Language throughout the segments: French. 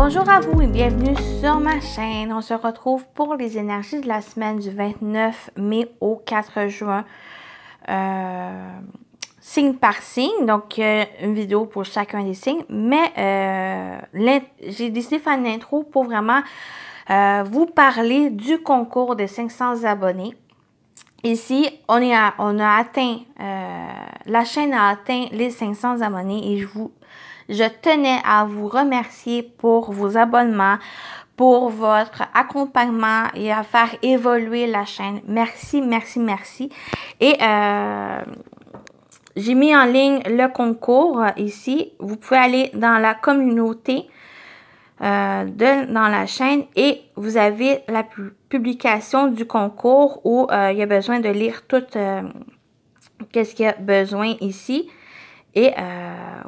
Bonjour à vous et bienvenue sur ma chaîne. On se retrouve pour les énergies de la semaine du 29 mai au 4 juin. Signe par signe, donc une vidéo pour chacun des signes. Mais j'ai décidé de faire une intro pour vraiment vous parler du concours des 500 abonnés. Ici, la chaîne a atteint les 500 abonnés et je tenais à vous remercier pour vos abonnements, pour votre accompagnement et à faire évoluer la chaîne. Merci, merci, merci. Et j'ai mis en ligne le concours ici. Vous pouvez aller dans la communauté dans la chaîne et vous avez la publication du concours où il y a besoin de lire tout qu'est-ce qu'il y a besoin ici. Et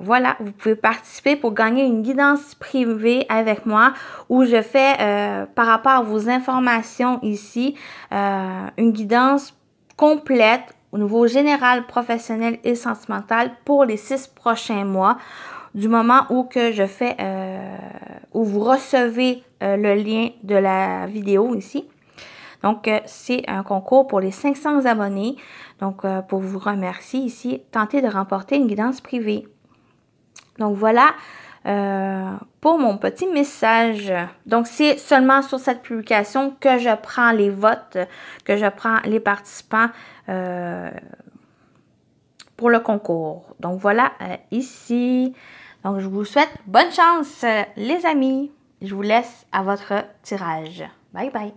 voilà, vous pouvez participer pour gagner une guidance privée avec moi où je fais, par rapport à vos informations ici, une guidance complète au niveau général, professionnel et sentimental pour les 6 prochains mois. Du moment où que je fais, où vous recevez le lien de la vidéo ici. Donc, c'est un concours pour les 500 abonnés. Donc, pour vous remercier ici, tentez de remporter une guidance privée. Donc, voilà pour mon petit message. Donc, c'est seulement sur cette publication que je prends les votes, que je prends les participants pour le concours. Donc, voilà ici. Donc, je vous souhaite bonne chance, les amis. Je vous laisse à votre tirage. Bye, bye.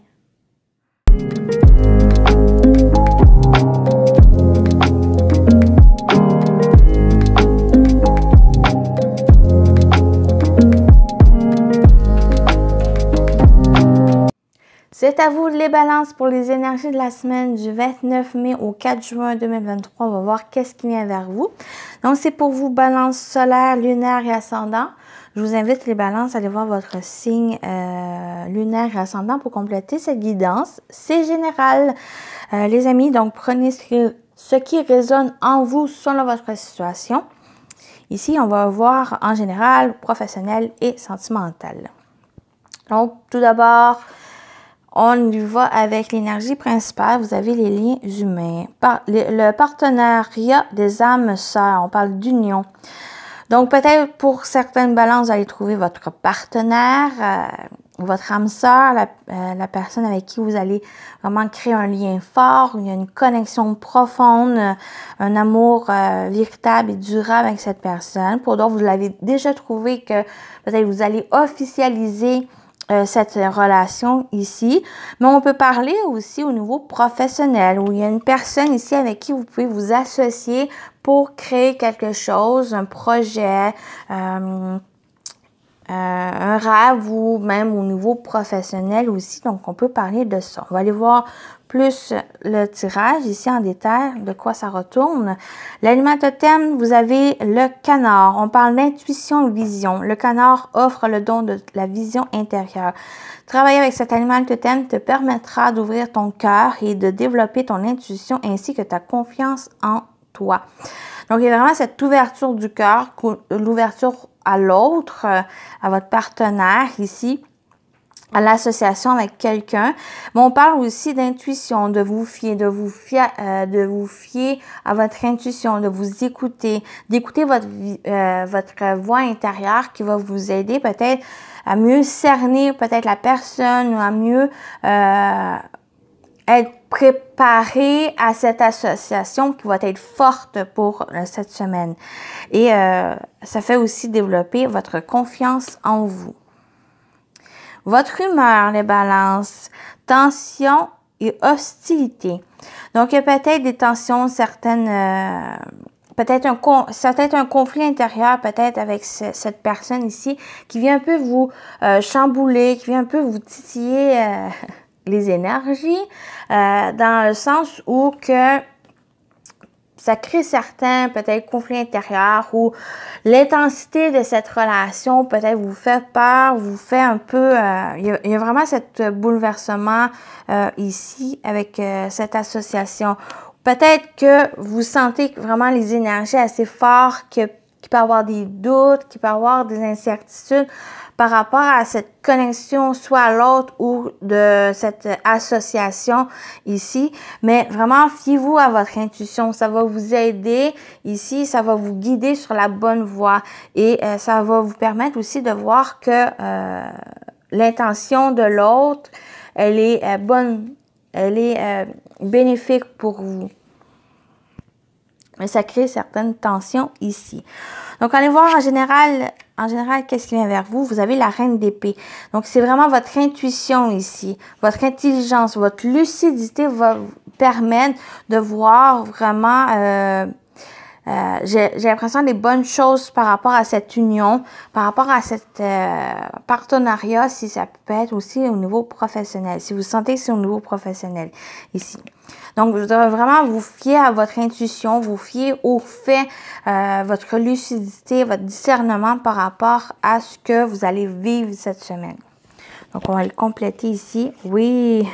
C'est à vous les balances pour les énergies de la semaine du 29 mai au 4 juin 2023. On va voir qu'est-ce qui vient vers vous. Donc, c'est pour vous balance solaire, lunaire et ascendant. Je vous invite les balances à aller voir votre signe lunaire et ascendant pour compléter cette guidance. C'est général, les amis. Donc, prenez ce qui résonne en vous selon votre situation. Ici, on va voir en général, professionnel et sentimental. Donc, tout d'abord, on y va avec l'énergie principale. Vous avez les liens humains. Le partenariat des âmes sœurs. On parle d'union. Donc, peut-être pour certaines balances, vous allez trouver votre partenaire, votre âme sœur, la personne avec qui vous allez vraiment créer un lien fort. Il y a une connexion profonde, un amour véritable et durable avec cette personne. Pour d'autres, vous l'avez déjà trouvé que peut-être vous allez officialiser cette relation ici, mais on peut parler aussi au niveau professionnel où il y a une personne ici avec qui vous pouvez vous associer pour créer quelque chose, un projet, un rêve ou même au niveau professionnel aussi. Donc, on peut parler de ça. On va aller voir plus le tirage ici en détail, de quoi ça retourne. L'aliment totem, vous avez le canard. On parle d'intuition et vision. Le canard offre le don de la vision intérieure. Travailler avec cet animal totem te permettra d'ouvrir ton cœur et de développer ton intuition ainsi que ta confiance en toi. Donc, il y a vraiment cette ouverture du cœur, l'ouverture à l'autre, à votre partenaire ici, à l'association avec quelqu'un. Mais on parle aussi d'intuition, de vous fier à votre intuition, de vous écouter, d'écouter votre voix intérieure qui va vous aider peut-être à mieux cerner peut-être la personne ou à mieux être préparé à cette association qui va être forte pour cette semaine. Et ça fait aussi développer votre confiance en vous. Votre humeur, les balances, tension et hostilité. Donc, il y a peut-être des tensions, certaines, peut-être un conflit intérieur, peut-être avec cette personne ici, qui vient un peu vous chambouler, qui vient un peu vous titiller les énergies, dans le sens où que ça crée certains peut-être conflits intérieurs ou l'intensité de cette relation peut-être vous fait peur, vous fait un peu, il y a vraiment cet bouleversement ici avec cette association. Peut-être que vous sentez vraiment les énergies assez fortes, que qui peut avoir des doutes, qui peut avoir des incertitudes par rapport à cette connexion soit à l'autre ou de cette association ici. Mais vraiment, fiez-vous à votre intuition. Ça va vous aider ici, ça va vous guider sur la bonne voie et ça va vous permettre aussi de voir que l'intention de l'autre, elle est bonne, elle est bénéfique pour vous. Mais ça crée certaines tensions ici. Donc, allez voir en général, qu'est-ce qui vient vers vous? Vous avez la reine d'épée. Donc, c'est vraiment votre intuition ici. Votre intelligence, votre lucidité va vous permettre de voir vraiment, j'ai l'impression des bonnes choses par rapport à cette union, par rapport à cet partenariat, si ça peut être aussi au niveau professionnel, si vous sentez que c'est au niveau professionnel ici. Donc, vous devez vraiment vous fier à votre intuition, vous fier au fait, votre lucidité, votre discernement par rapport à ce que vous allez vivre cette semaine. Donc, on va le compléter ici. Oui,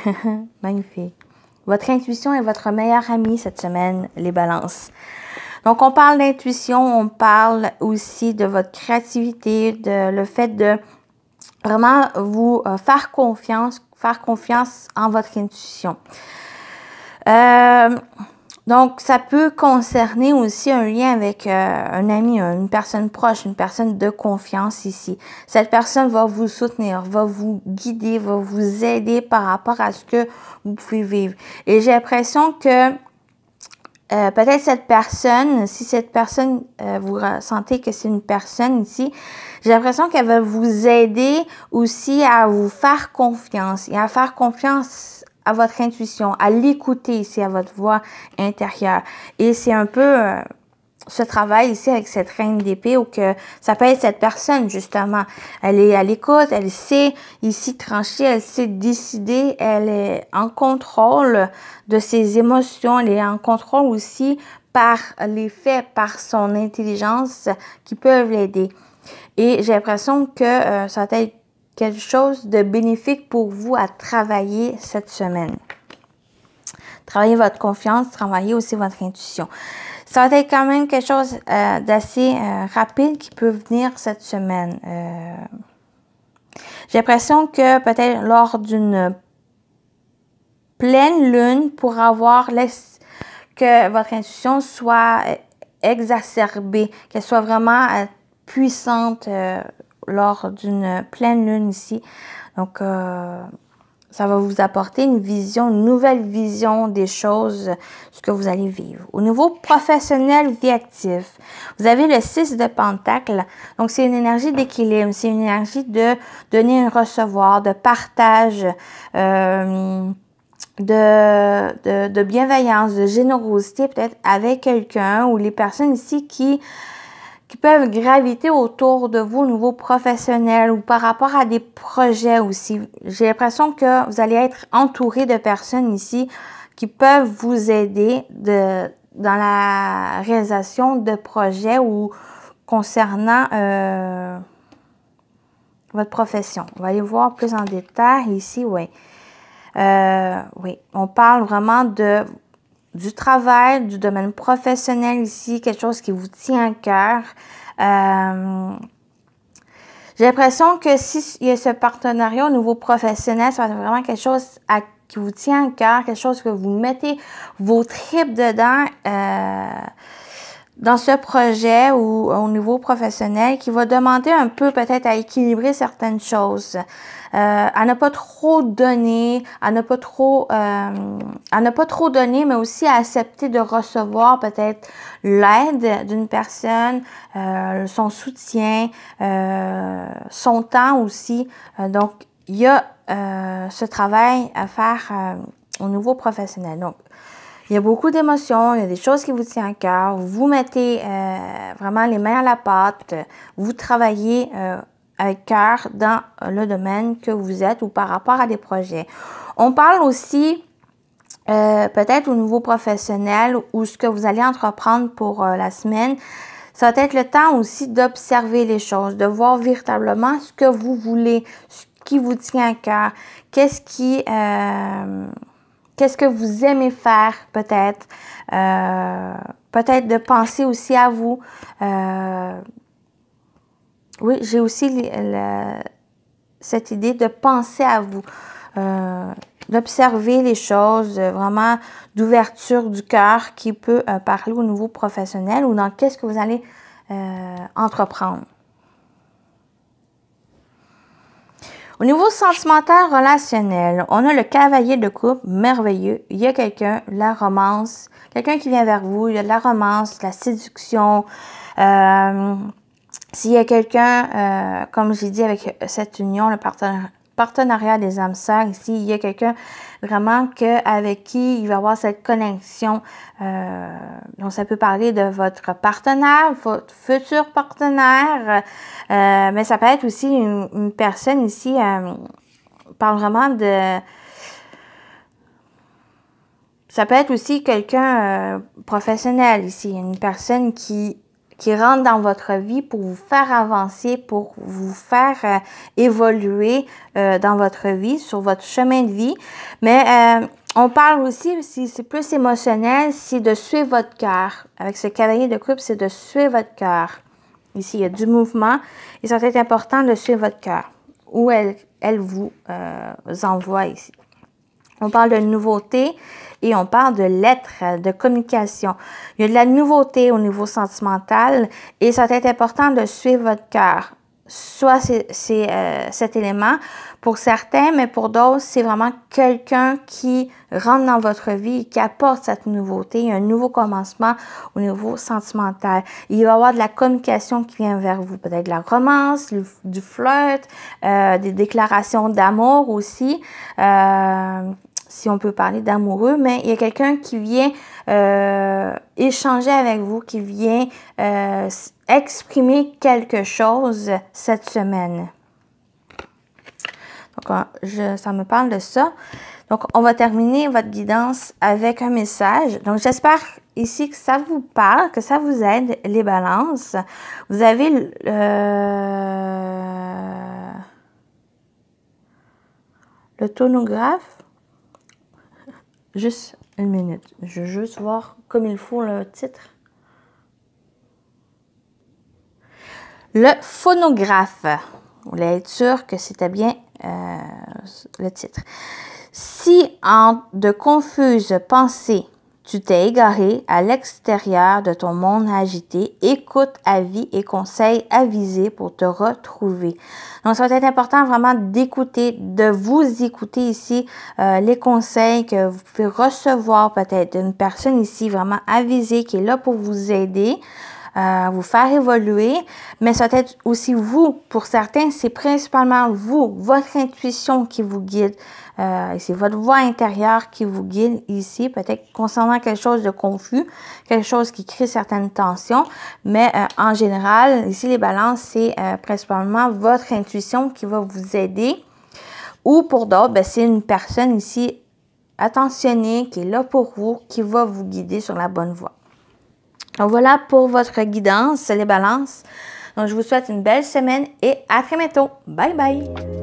magnifique. Votre intuition est votre meilleure amie cette semaine, les balances. Donc, on parle d'intuition, on parle aussi de votre créativité, de le fait de vraiment vous faire confiance en votre intuition. Donc, ça peut concerner aussi un lien avec un ami, une personne proche, une personne de confiance ici. Cette personne va vous soutenir, va vous guider, va vous aider par rapport à ce que vous pouvez vivre. Et j'ai l'impression que peut-être cette personne, si cette personne, vous ressentez que c'est une personne ici, j'ai l'impression qu'elle va vous aider aussi à vous faire confiance et à faire confiance à votre intuition, à l'écouter ici, à votre voix intérieure. Et c'est un peu ce travail ici avec cette reine d'épée où que ça peut être cette personne, justement. Elle est à l'écoute, elle sait ici trancher, elle sait décider, elle est en contrôle de ses émotions, elle est en contrôle aussi par les faits, par son intelligence qui peuvent l'aider. Et j'ai l'impression que ça va être quelque chose de bénéfique pour vous à travailler cette semaine. Travaillez votre confiance, travaillez aussi votre intuition. Ça va être quand même quelque chose d'assez rapide qui peut venir cette semaine. J'ai l'impression que peut-être lors d'une pleine lune, pour avoir que votre intuition soit exacerbée, qu'elle soit vraiment puissante lors d'une pleine lune ici. Donc, ça va vous apporter une nouvelle vision des choses, ce que vous allez vivre. Au niveau professionnel, vie actif, vous avez le 6 de Pentacle. Donc, c'est une énergie d'équilibre, c'est une énergie de donner et recevoir, de partage, de bienveillance, de générosité peut-être avec quelqu'un ou les personnes ici qui peuvent graviter autour de vous au niveau professionnel ou par rapport à des projets aussi. J'ai l'impression que vous allez être entouré de personnes ici qui peuvent vous aider dans la réalisation de projets ou concernant votre profession. On va aller voir plus en détail ici, oui. Oui, on parle vraiment du travail, du domaine professionnel ici, quelque chose qui vous tient à cœur. J'ai l'impression que s'il y a ce partenariat au niveau professionnel, ça va être vraiment quelque chose qui vous tient à cœur, quelque chose que vous mettez vos tripes dedans dans ce projet ou au niveau professionnel qui va demander un peu peut-être à équilibrer certaines choses. À ne pas trop donner, à ne pas trop donner, mais aussi à accepter de recevoir peut-être l'aide d'une personne, son soutien, son temps aussi. Donc, il y a ce travail à faire au niveau professionnel. Donc, il y a beaucoup d'émotions, il y a des choses qui vous tiennent à cœur. Vous mettez vraiment les mains à la pâte, vous travaillez avec cœur dans le domaine que vous êtes ou par rapport à des projets. On parle aussi peut-être au niveau professionnel ou ce que vous allez entreprendre pour la semaine. Ça va être le temps aussi d'observer les choses, de voir véritablement ce que vous voulez, ce qui vous tient à cœur, qu'est-ce que vous aimez faire peut-être peut-être de penser aussi à vous. Oui, j'ai aussi cette idée de penser à vous, d'observer les choses, vraiment d'ouverture du cœur qui peut parler au niveau professionnel ou dans qu'est-ce que vous allez entreprendre. Au niveau sentimental, relationnel, on a le cavalier de coupe, merveilleux. Il y a quelqu'un, la romance, quelqu'un qui vient vers vous, il y a de la romance, de la séduction. S'il y a quelqu'un, comme j'ai dit avec cette union, le partenariat des âmes sœurs, ici, il y a quelqu'un vraiment avec qui il va y avoir cette connexion. Donc, ça peut parler de votre partenaire, votre futur partenaire, mais ça peut être aussi une personne ici, parle vraiment de... Ça peut être aussi quelqu'un professionnel ici, une personne qui rentre dans votre vie pour vous faire avancer, pour vous faire évoluer dans votre vie, sur votre chemin de vie. Mais on parle aussi, si c'est plus émotionnel, c'est de suivre votre cœur. Avec ce cavalier de coupe, c'est de suivre votre cœur. Ici, il y a du mouvement et ça va être important de suivre votre cœur. Où elle vous envoie ici. On parle de nouveauté et on parle de lettres, de communication. Il y a de la nouveauté au niveau sentimental et ça va être important de suivre votre cœur. Soit c'est cet élément pour certains, mais pour d'autres, c'est vraiment quelqu'un qui rentre dans votre vie et qui apporte cette nouveauté. Il y a un nouveau commencement au niveau sentimental. Il va y avoir de la communication qui vient vers vous, peut-être de la romance, du flirt, des déclarations d'amour aussi. Si on peut parler d'amoureux, mais il y a quelqu'un qui vient échanger avec vous, qui vient exprimer quelque chose cette semaine. Donc, ça me parle de ça. Donc, on va terminer votre guidance avec un message. Donc, j'espère ici que ça vous parle, que ça vous aide, les balances. Vous avez le tonographe. Juste une minute. Je veux juste voir comme il faut le titre. Le phonographe. Vous voulez être sûr que c'était bien le titre. Si en de confuses pensées, tu t'es égaré à l'extérieur de ton monde agité, écoute avis et conseils avisés pour te retrouver. Donc, ça va être important vraiment d'écouter, de vous écouter ici les conseils que vous pouvez recevoir peut-être d'une personne ici vraiment avisée qui est là pour vous aider, vous faire évoluer, mais ça va être aussi vous. Pour certains, c'est principalement vous, votre intuition qui vous guide. C'est votre voix intérieure qui vous guide ici, peut-être concernant quelque chose de confus, quelque chose qui crée certaines tensions, mais en général, ici les balances, c'est principalement votre intuition qui va vous aider. Ou pour d'autres, c'est une personne ici attentionnée qui est là pour vous, qui va vous guider sur la bonne voie. Donc voilà pour votre guidance, les balances. Donc je vous souhaite une belle semaine et à très bientôt. Bye bye!